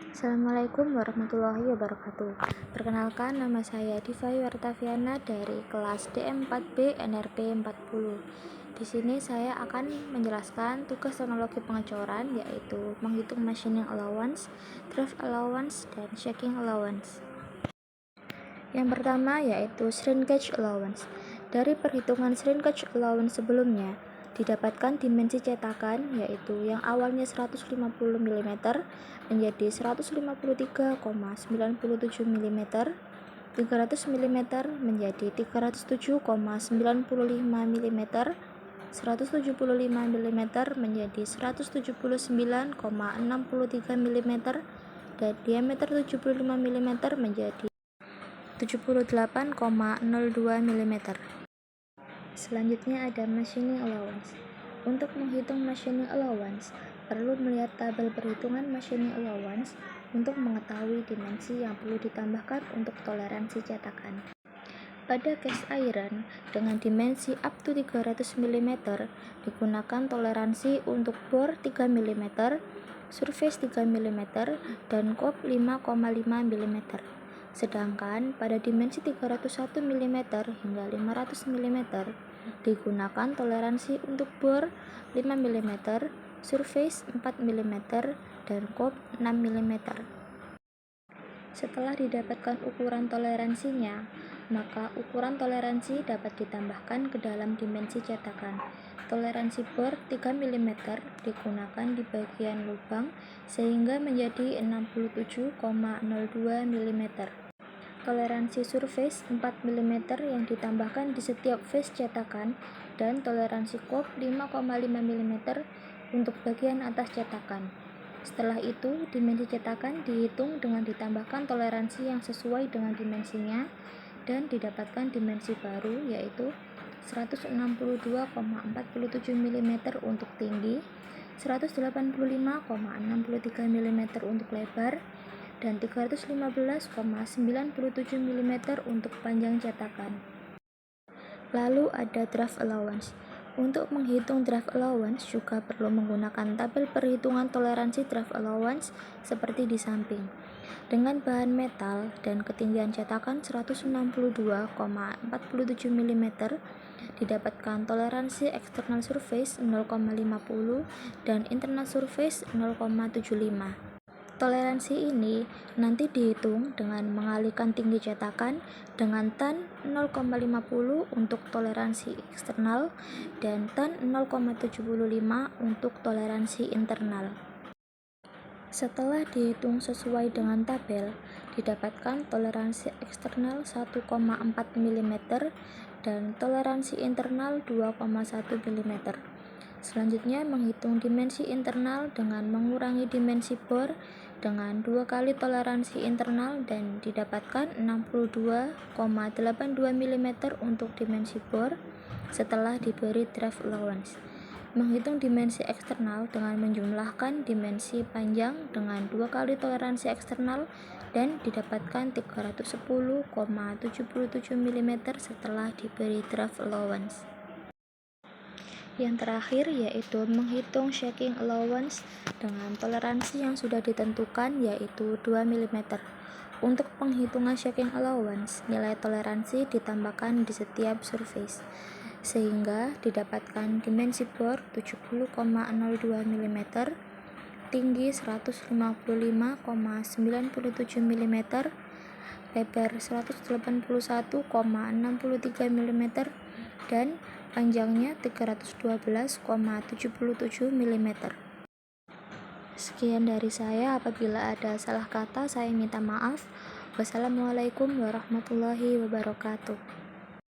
Assalamualaikum warahmatullahi wabarakatuh. Perkenalkan, nama saya Diva Yuartaviana dari kelas DM4B NRP 40. Di sini saya akan menjelaskan tugas teknologi pengecoran, yaitu menghitung machining allowance, draft allowance, dan checking allowance. Yang pertama yaitu shrinkage allowance. Dari perhitungan shrinkage allowance sebelumnya, didapatkan dimensi cetakan yaitu yang awalnya 150 mm menjadi 153,97 mm, 300 mm menjadi 307,95 mm, 175 mm menjadi 179,63 mm, dan diameter 75 mm menjadi 78,02 mm. Selanjutnya ada machining allowance. Untuk menghitung machining allowance, perlu melihat tabel perhitungan machining allowance untuk mengetahui dimensi yang perlu ditambahkan untuk toleransi cetakan. Pada cast iron dengan dimensi up to 300 mm digunakan toleransi untuk bore 3 mm, surface 3 mm, dan kop 5,5 mm. Sedangkan pada dimensi 301 mm hingga 500 mm digunakan toleransi untuk bore 5 mm, surface 4 mm, dan kop 6 mm. Setelah didapatkan ukuran toleransinya, maka ukuran toleransi dapat ditambahkan ke dalam dimensi cetakan. Toleransi bore 3 mm digunakan di bagian lubang sehingga menjadi 67,02 mm. Toleransi surface 4 mm yang ditambahkan di setiap face cetakan, dan toleransi kop 5,5 mm untuk bagian atas cetakan. Setelah itu, dimensi cetakan dihitung dengan ditambahkan toleransi yang sesuai dengan dimensinya dan didapatkan dimensi baru yaitu 162,47 mm untuk tinggi, 185,63 mm untuk lebar, dan 315,97 mm untuk panjang cetakan. Lalu ada draft allowance. Untuk menghitung draft allowance juga perlu menggunakan tabel perhitungan toleransi draft allowance seperti di samping. Dengan bahan metal dan ketinggian cetakan 162,47 mm, didapatkan toleransi external surface 0,50 dan internal surface 0,75. Toleransi ini nanti dihitung dengan mengalihkan tinggi cetakan dengan tan 0,50 untuk toleransi eksternal dan tan 0,75 untuk toleransi internal. Setelah dihitung sesuai dengan tabel, didapatkan toleransi eksternal 1,4 mm dan toleransi internal 2,1 mm. Selanjutnya menghitung dimensi internal dengan mengurangi dimensi bore dengan 2 kali toleransi internal dan didapatkan 62,82 mm untuk dimensi bore setelah diberi draft allowance. Menghitung dimensi eksternal dengan menjumlahkan dimensi panjang dengan 2 kali toleransi eksternal dan didapatkan 310,77 mm setelah diberi draft allowance. Yang terakhir yaitu menghitung checking allowance dengan toleransi yang sudah ditentukan yaitu 2 mm. Untuk penghitungan checking allowance, nilai toleransi ditambahkan di setiap surface sehingga didapatkan dimensi bore 70,02 mm, tinggi 155,97 mm, lebar 181,63 mm, dan panjangnya 312,77 mm. Sekian dari saya. Apabila ada salah kata, saya minta maaf. Wassalamualaikum warahmatullahi wabarakatuh.